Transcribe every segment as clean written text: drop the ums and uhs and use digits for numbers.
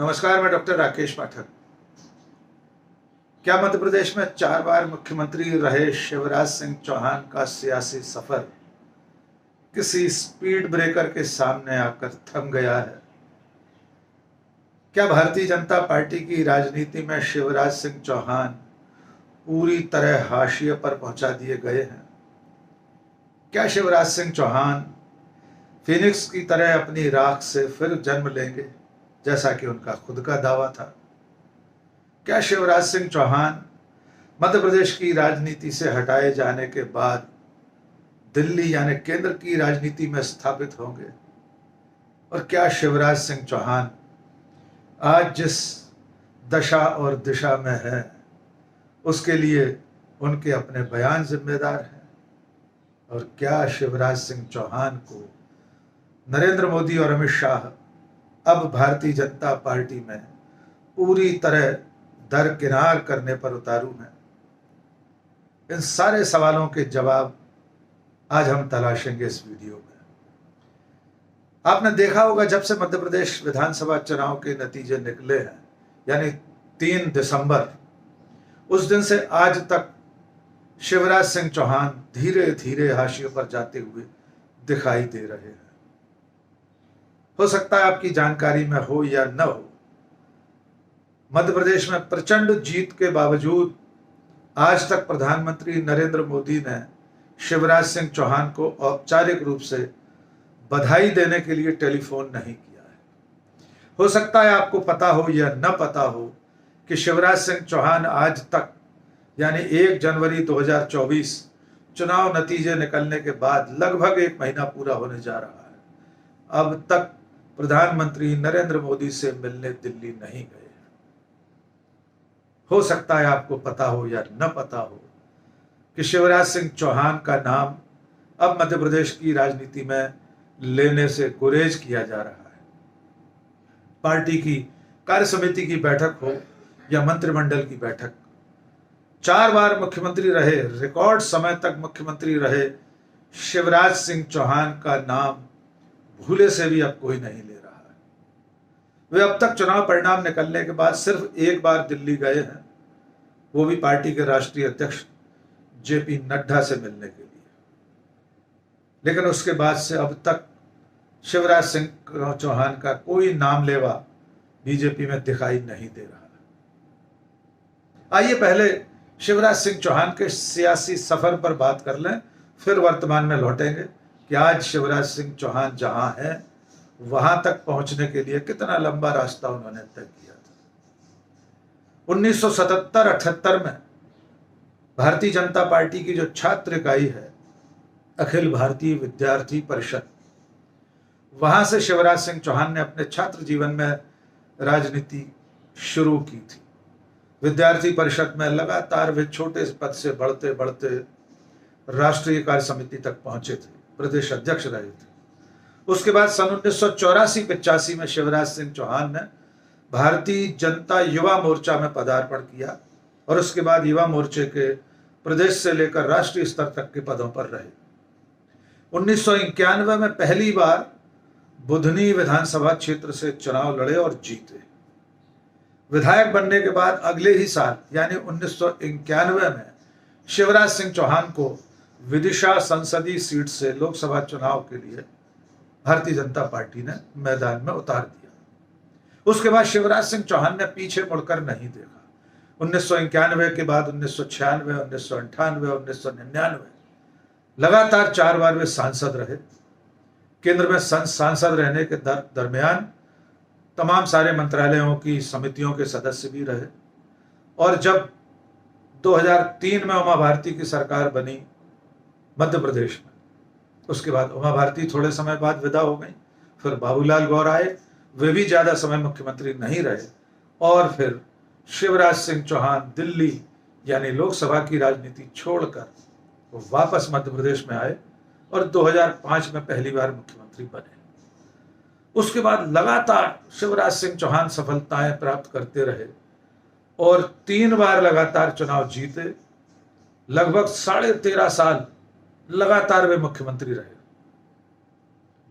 नमस्कार, मैं डॉक्टर राकेश पाठक। क्या मध्य प्रदेश में 4 बार मुख्यमंत्री रहे शिवराज सिंह चौहान का सियासी सफर किसी स्पीड ब्रेकर के सामने आकर थम गया है? क्या भारतीय जनता पार्टी की राजनीति में शिवराज सिंह चौहान पूरी तरह हाशिए पर पहुंचा दिए गए हैं? क्या शिवराज सिंह चौहान फिनिक्स की तरह अपनी राख से फिर जन्म लेंगे, जैसा कि उनका खुद का दावा था? क्या शिवराज सिंह चौहान मध्य प्रदेश की राजनीति से हटाए जाने के बाद दिल्ली यानी केंद्र की राजनीति में स्थापित होंगे? और क्या शिवराज सिंह चौहान आज जिस दशा और दिशा में है उसके लिए उनके अपने बयान जिम्मेदार हैं? और क्या शिवराज सिंह चौहान को नरेंद्र मोदी और अमित शाह अब भारतीय जनता पार्टी में पूरी तरह दरकिनार करने पर उतारू हैं? इन सारे सवालों के जवाब आज हम तलाशेंगे इस वीडियो में। आपने देखा होगा, जब से मध्य प्रदेश विधानसभा चुनाव के नतीजे निकले हैं, यानी 3 दिसंबर, उस दिन से आज तक शिवराज सिंह चौहान धीरे धीरे हाशिए पर जाते हुए दिखाई दे रहे हैं। हो सकता है आपकी जानकारी में हो या न हो, मध्य प्रदेश में प्रचंड जीत के बावजूद आज तक प्रधानमंत्री नरेंद्र मोदी ने शिवराज सिंह चौहान को औपचारिक रूप से बधाई देने के लिए टेलीफोन नहीं किया है। हो सकता है आपको पता हो या न पता हो कि शिवराज सिंह चौहान आज तक यानी 1 जनवरी 2024 चुनाव नतीजे निकलने के बाद लगभग 1 महीना पूरा होने जा रहा है, अब तक प्रधानमंत्री नरेंद्र मोदी से मिलने दिल्ली नहीं गए। हो सकता है आपको पता हो या न पता हो कि शिवराज सिंह चौहान का नाम अब मध्य प्रदेश की राजनीति में लेने से गुरेज किया जा रहा है। पार्टी की कार्य समिति की बैठक हो या मंत्रिमंडल की बैठक, 4 बार मुख्यमंत्री रहे, रिकॉर्ड समय तक मुख्यमंत्री रहे शिवराज सिंह चौहान का नाम भूले से भी अब कोई नहीं ले रहा है। वे अब तक चुनाव परिणाम निकलने के बाद सिर्फ 1 बार दिल्ली गए हैं, वो भी पार्टी के राष्ट्रीय अध्यक्ष जेपी नड्डा से मिलने के लिए। लेकिन उसके बाद से अब तक शिवराज सिंह चौहान का कोई नाम लेवा बीजेपी में दिखाई नहीं दे रहा है। आइए पहले शिवराज सिंह चौहान के सियासी सफर पर बात कर लें, फिर वर्तमान में लौटेंगे कि आज शिवराज सिंह चौहान जहां है वहां तक पहुंचने के लिए कितना लंबा रास्ता उन्होंने तय किया था। 1977-78 में भारतीय जनता पार्टी की जो छात्र इकाई है, अखिल भारतीय विद्यार्थी परिषद, वहां से शिवराज सिंह चौहान ने अपने छात्र जीवन में राजनीति शुरू की थी। विद्यार्थी परिषद में लगातार वे छोटे पद से बढ़ते बढ़ते राष्ट्रीय कार्य समिति तक पहुंचे थे, प्रदेश अध्यक्ष रहे थे। उसके बाद सन 1984-85 में शिवराज सिंह चौहान ने भारतीय जनता युवा मोर्चा में पदार्पण किया और उसके बाद युवा मोर्चे के प्रदेश से लेकर राष्ट्रीय स्तर तक के पदों पर रहे। 1991 में पहली बार बुधनी विधानसभा क्षेत्र से चुनाव लड़े और जीते। विधायक बनने के बाद अगले ही साल यानी 1991 में शिवराज सिंह चौहान को विदिशा संसदीय सीट से लोकसभा चुनाव के लिए भारतीय जनता पार्टी ने मैदान में उतार दिया। उसके बाद शिवराज सिंह चौहान ने पीछे मुड़कर नहीं देखा। 1991 के बाद 1996, 1998, 1999 लगातार 4 बार वे सांसद रहे। केंद्र में सांसद रहने के दरमियान तमाम सारे मंत्रालयों की समितियों के सदस्य भी रहे। और जब 2003 में उमा भारती की सरकार बनी मध्य प्रदेश में, उसके बाद उमा भारती थोड़े समय बाद विदा हो गई, फिर बाबूलाल गौर आए, वे भी ज्यादा समय मुख्यमंत्री नहीं रहे, और फिर शिवराज सिंह चौहान दिल्ली यानी लोकसभा की राजनीति छोड़कर वो वापस मध्य प्रदेश में आए और 2005 में पहली बार मुख्यमंत्री बने। उसके बाद लगातार शिवराज सिंह चौहान सफलताएं प्राप्त करते रहे और 3 बार लगातार चुनाव जीते। लगभग 13.5 साल लगातार वे मुख्यमंत्री रहे।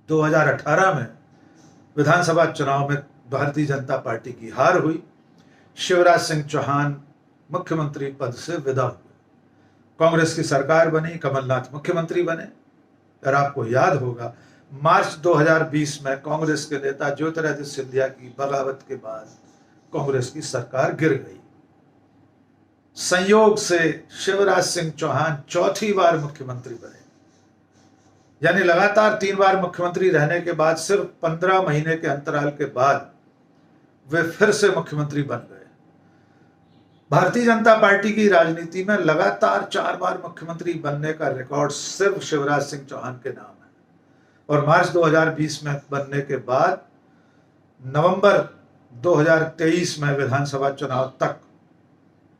2018 में विधानसभा चुनाव में भारतीय जनता पार्टी की हार हुई। शिवराज सिंह चौहान मुख्यमंत्री पद से विदा हुए। कांग्रेस की सरकार बनी, कमलनाथ मुख्यमंत्री बने। और आपको याद होगा मार्च 2020 में कांग्रेस के नेता ज्योतिरादित्य सिंधिया की बगावत के बाद कांग्रेस की सरकार गिर गई। संयोग से शिवराज सिंह चौहान चौथी बार मुख्यमंत्री बने, यानी लगातार 3 बार मुख्यमंत्री रहने के बाद सिर्फ 15 महीने के अंतराल के बाद वे फिर से मुख्यमंत्री बन गए। भारतीय जनता पार्टी की राजनीति में लगातार 4 बार मुख्यमंत्री बनने का रिकॉर्ड सिर्फ शिवराज सिंह चौहान के नाम है। और मार्च 2020 में बनने के बाद नवंबर 2023 में विधानसभा चुनाव तक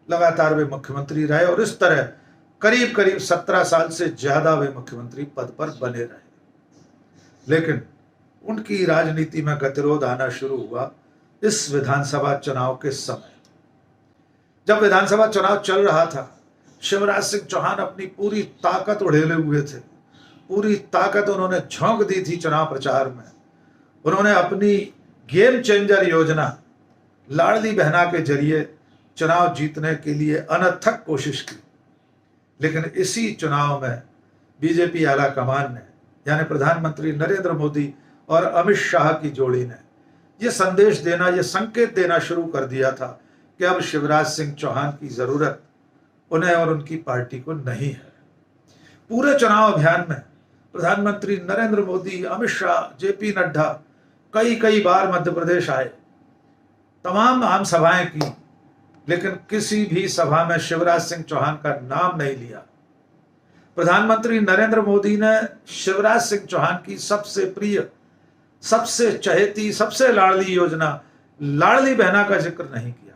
लगातार वे मुख्यमंत्री रहे और इस तरह करीब करीब 17 साल से ज्यादा वे मुख्यमंत्री पद पर बने रहे। लेकिन उनकी राजनीति में गतिरोध आना शुरू हुआ इस विधानसभा चुनाव के समय। जब विधानसभा चुनाव चल रहा था, शिवराज सिंह चौहान अपनी पूरी ताकत उड़ेले हुए थे। पूरी ताकत उन्होंने झोंक दी थी चुनाव प्रचार में। उन्होंने अपनी गेम चेंजर योजना लाडली बहना के जरिए चुनाव जीतने के लिए अनथक कोशिश की। लेकिन इसी चुनाव में बीजेपी आला कमान ने, यानी प्रधानमंत्री नरेंद्र मोदी और अमित शाह की जोड़ी ने यह संदेश देना, यह संकेत देना शुरू कर दिया था कि अब शिवराज सिंह चौहान की जरूरत उन्हें और उनकी पार्टी को नहीं है। पूरे चुनाव अभियान में प्रधानमंत्री नरेंद्र मोदी, अमित शाह, जेपी नड्डा कई बार मध्य प्रदेश आए, तमाम आम सभाएं की, लेकिन किसी भी सभा में शिवराज सिंह चौहान का नाम नहीं लिया। प्रधानमंत्री नरेंद्र मोदी ने शिवराज सिंह चौहान की सबसे प्रिय, सबसे चहेती, सबसे लाडली योजना लाडली बहना का जिक्र नहीं किया।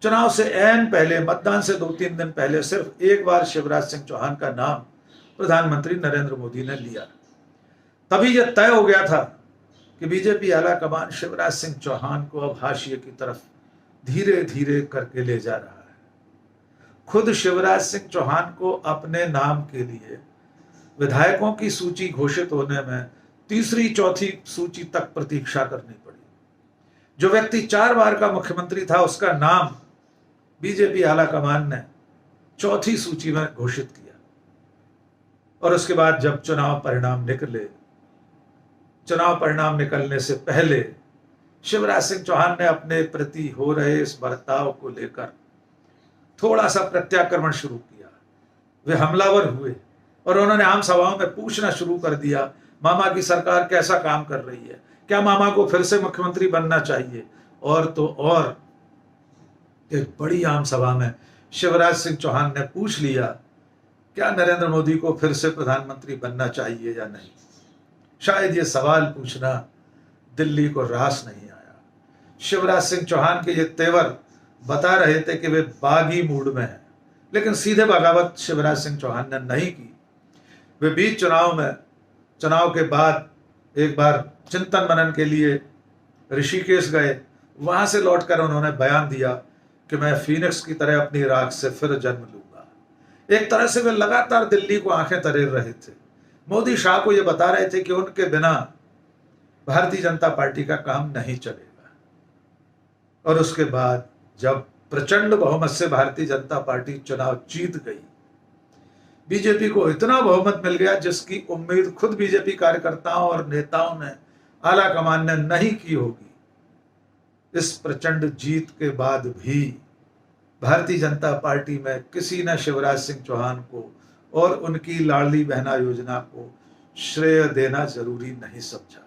चुनाव से ऐन पहले, मतदान से 2-3 दिन पहले सिर्फ एक बार शिवराज सिंह चौहान का नाम प्रधानमंत्री नरेंद्र मोदी ने लिया। तभी यह तय हो गया था कि बीजेपी आला कमान शिवराज सिंह चौहान को अब हाशिए की तरफ धीरे धीरे करके ले जा रहा है। खुद शिवराज सिंह चौहान को अपने नाम के लिए विधायकों की सूची घोषित होने में तीसरी चौथी सूची तक प्रतीक्षा करनी पड़ी। जो व्यक्ति 4 बार का मुख्यमंत्री था, उसका नाम बीजेपी आला कमान ने चौथी सूची में घोषित किया। और उसके बाद जब चुनाव परिणाम निकले, चुनाव परिणाम निकलने से पहले शिवराज सिंह चौहान ने अपने प्रति हो रहे इस बर्ताव को लेकर थोड़ा सा प्रत्याक्रमण शुरू किया। वे हमलावर हुए और उन्होंने आम सभाओं में पूछना शुरू कर दिया, मामा की सरकार कैसा काम कर रही है, क्या मामा को फिर से मुख्यमंत्री बनना चाहिए। और तो और एक बड़ी आम सभा में शिवराज सिंह चौहान ने पूछ लिया, क्या नरेंद्र मोदी को फिर से प्रधानमंत्री बनना चाहिए या नहीं। शायद ये सवाल पूछना दिल्ली को रास नहीं आया। शिवराज सिंह चौहान के ये तेवर बता रहे थे कि वे बागी मूड में हैं, लेकिन सीधे बगावत शिवराज सिंह चौहान ने नहीं की। वे बीच चुनाव के बाद एक बार चिंतन मनन के लिए ऋषिकेश गए। वहां से लौटकर उन्होंने बयान दिया कि मैं फीनिक्स की तरह अपनी राख से फिर जन्म लूंगा। एक तरह से वे लगातार दिल्ली को आंखें तरेर रहे थे। मोदी शाह को यह बता रहे थे कि उनके बिना भारतीय जनता पार्टी का काम नहीं चलेगा। और उसके बाद जब प्रचंड बहुमत से भारतीय जनता पार्टी चुनाव जीत गई, बीजेपी को इतना बहुमत मिल गया जिसकी उम्मीद खुद बीजेपी कार्यकर्ताओं और नेताओं ने, आला कमान ने नहीं की होगी। इस प्रचंड जीत के बाद भी भारतीय जनता पार्टी में किसी ने शिवराज सिंह चौहान को और उनकी लाडली बहना योजना को श्रेय देना जरूरी नहीं समझा।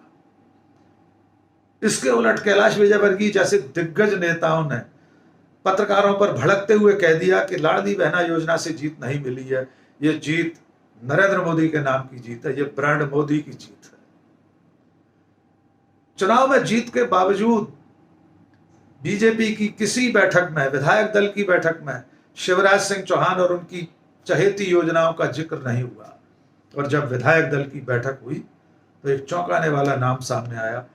इसके उलट कैलाश विजयवर्गीय जैसे दिग्गज नेताओं ने पत्रकारों पर भड़कते हुए कह दिया कि लाडली बहना योजना से जीत नहीं मिली है, यह जीत नरेंद्र मोदी के नाम की जीत है, यह ब्रांड मोदी की जीत है। चुनाव में जीत के बावजूद बीजेपी की किसी बैठक में, विधायक दल की बैठक में शिवराज सिंह चौहान और उनकी चहेती योजनाओं का जिक्र नहीं हुआ। और जब विधायक दल की बैठक हुई तो एक चौंकाने वाला नाम सामने आया।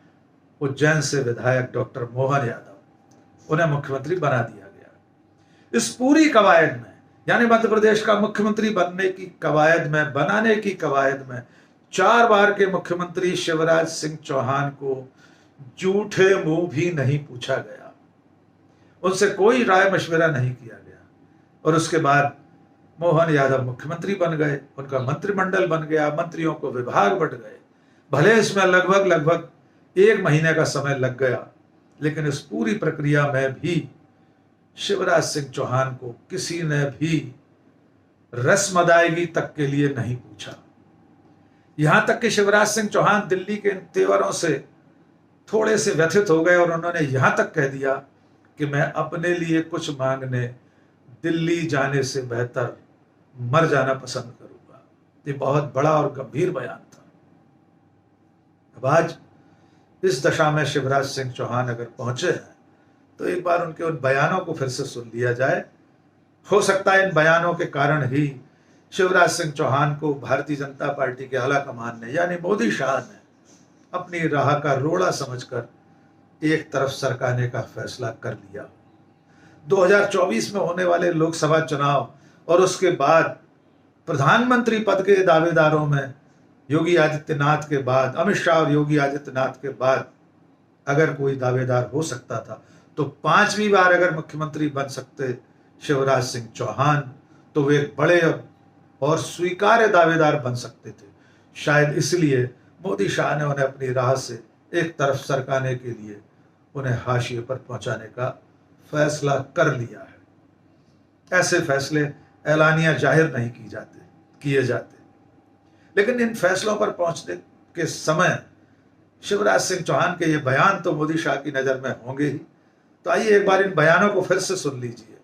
उज्जैन से विधायक डॉक्टर मोहन यादव, उन्हें मुख्यमंत्री बना दिया गया। इस पूरी कवायद में, यानी मध्य प्रदेश का मुख्यमंत्री बनने की कवायद में, बनाने की कवायद में 4 बार के मुख्यमंत्री शिवराज सिंह चौहान को जूठे मुंह भी नहीं पूछा गया, उनसे कोई राय मशविरा नहीं किया गया। और उसके बाद मोहन यादव मुख्यमंत्री बन गए, उनका मंत्रिमंडल बन गया, मंत्रियों को विभाग बंट गए। भले इसमें लगभग 1 महीने का समय लग गया, लेकिन इस पूरी प्रक्रिया में भी शिवराज सिंह चौहान को किसी ने भी रस्म अदायगी तक के लिए नहीं पूछा। यहां तक कि शिवराज सिंह चौहान दिल्ली के इन तेवरों से थोड़े से व्यथित हो गए और उन्होंने यहां तक कह दिया कि मैं अपने लिए कुछ मांगने दिल्ली जाने से बेहतर मर जाना पसंद करूंगा। ये बहुत बड़ा और गंभीर बयान था। अब आज इस दशा में शिवराज सिंह चौहान अगर पहुंचे हैं तो एक बार उनके उन बयानों को फिर से सुन लिया जाए। हो सकता है इन बयानों के कारण ही शिवराज सिंह चौहान को भारतीय जनता पार्टी के आला कमान ने यानी मोदी शाह ने अपनी राह का रोड़ा समझकर एक तरफ सरकाने का फैसला कर लिया। 2024 में होने वाले लोकसभा चुनाव और उसके बाद प्रधानमंत्री पद के दावेदारों में योगी आदित्यनाथ के बाद, अमित शाह और योगी आदित्यनाथ के बाद अगर कोई दावेदार हो सकता था तो 5वीं बार अगर मुख्यमंत्री बन सकते शिवराज सिंह चौहान तो वे एक बड़े और स्वीकार्य दावेदार बन सकते थे। शायद इसलिए मोदी शाह ने उन्हें अपनी राह से एक तरफ सरकाने के लिए उन्हें हाशिए पर पहुंचाने का फैसला कर लिया है। ऐसे फैसले ऐलानिया जाहिर नहीं किए जाते, लेकिन इन फैसलों पर पहुंचने के समय शिवराज सिंह चौहान के ये बयान तो मोदी शाह की नज़र में होंगे ही। तो आइए एक बार इन बयानों को फिर से सुन लीजिए।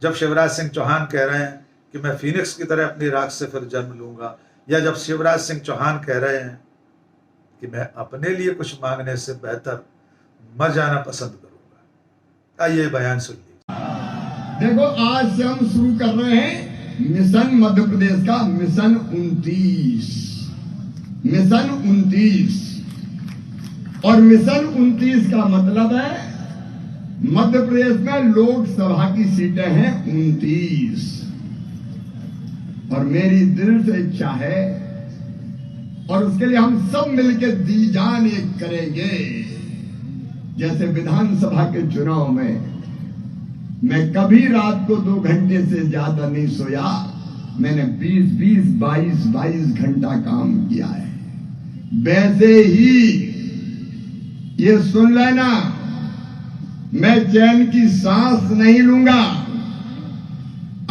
जब शिवराज सिंह चौहान कह रहे हैं कि मैं फीनिक्स की तरह अपनी राख से फिर जन्म लूंगा, या जब शिवराज सिंह चौहान कह रहे हैं कि मैं अपने लिए कुछ मांगने से बेहतर मर जाना पसंद करूंगा। आइए बयान सुन लीजिए। देखो, आज से हम शुरू कर रहे हैं मिशन मध्य प्रदेश का मिशन 29 और मिशन 29 का मतलब है मध्य प्रदेश में लोकसभा की सीटें हैं 29 और मेरी दिल से इच्छा है और उसके लिए हम सब मिलकर दी जान एक करेंगे। जैसे विधानसभा के चुनाव में मैं कभी रात को 2 घंटे से ज्यादा नहीं सोया, मैंने 22 घंटा काम किया है। वैसे ही ये सुन लेना, मैं चैन की सांस नहीं लूंगा।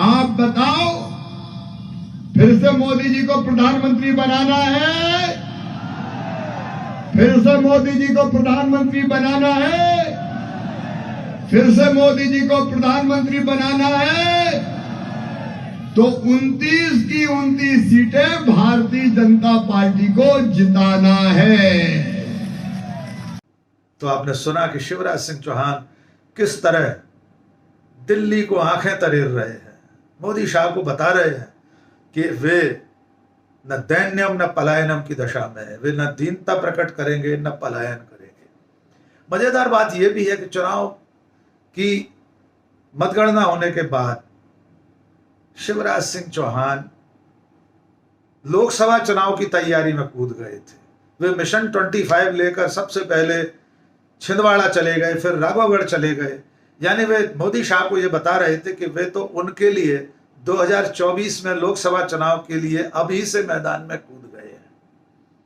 आप बताओ, फिर से मोदी जी को प्रधानमंत्री बनाना है? फिर से मोदी जी को प्रधानमंत्री बनाना है? फिर से मोदी जी को प्रधानमंत्री बनाना है? तो 29 की 29 सीटें भारतीय जनता पार्टी को जिताना है। तो आपने सुना कि शिवराज सिंह चौहान किस तरह दिल्ली को आंखें तरेर रहे हैं, मोदी शाह को बता रहे हैं कि वे न दैन्यम न पलायनम की दशा में है, वे न दीनता प्रकट करेंगे न पलायन करेंगे। मजेदार बात यह भी है कि चुनाव की मतगणना होने के बाद शिवराज सिंह चौहान लोकसभा चुनाव की तैयारी में कूद गए थे। वे मिशन 25 लेकर सबसे पहले छिंदवाड़ा चले गए, फिर राघवगढ़ चले गए। यानी वे मोदी शाह को ये बता रहे थे कि वे तो उनके लिए 2024 में लोकसभा चुनाव के लिए अभी से मैदान में कूद गए हैं,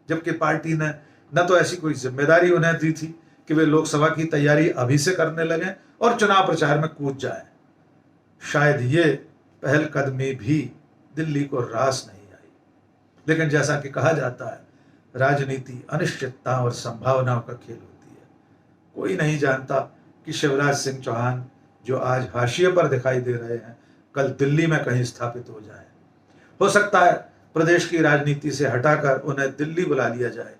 जबकि पार्टी ने न तो ऐसी कोई जिम्मेदारी उन्हें दी थी कि वे लोकसभा की तैयारी अभी से करने लगे और चुनाव प्रचार में कूद जाए। शायद ये पहलकदमी भी दिल्ली को रास नहीं आई, लेकिन जैसा कि कहा जाता है, राजनीति अनिश्चितता और संभावनाओं का खेल होती है। कोई नहीं जानता कि शिवराज सिंह चौहान जो आज हाशिए पर दिखाई दे रहे हैं, कल दिल्ली में कहीं स्थापित हो जाए। हो सकता है प्रदेश की राजनीति से हटाकर उन्हें दिल्ली बुला लिया जाए,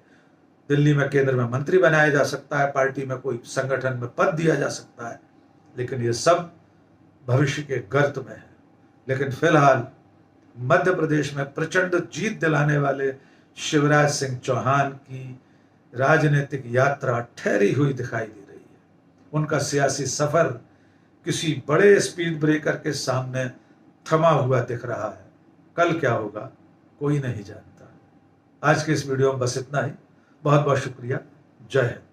दिल्ली में केंद्र में मंत्री बनाया जा सकता है, पार्टी में कोई संगठन में पद दिया जा सकता है, लेकिन ये सब भविष्य के गर्त में है। लेकिन फिलहाल मध्य प्रदेश में प्रचंड जीत दिलाने वाले शिवराज सिंह चौहान की राजनीतिक यात्रा ठहरी हुई दिखाई दे रही है। उनका सियासी सफर किसी बड़े स्पीड ब्रेकर के सामने थमा हुआ दिख रहा है। कल क्या होगा कोई नहीं जानता। आज के इस वीडियो में बस इतना ही। बहुत बहुत शुक्रिया। जय हिंद।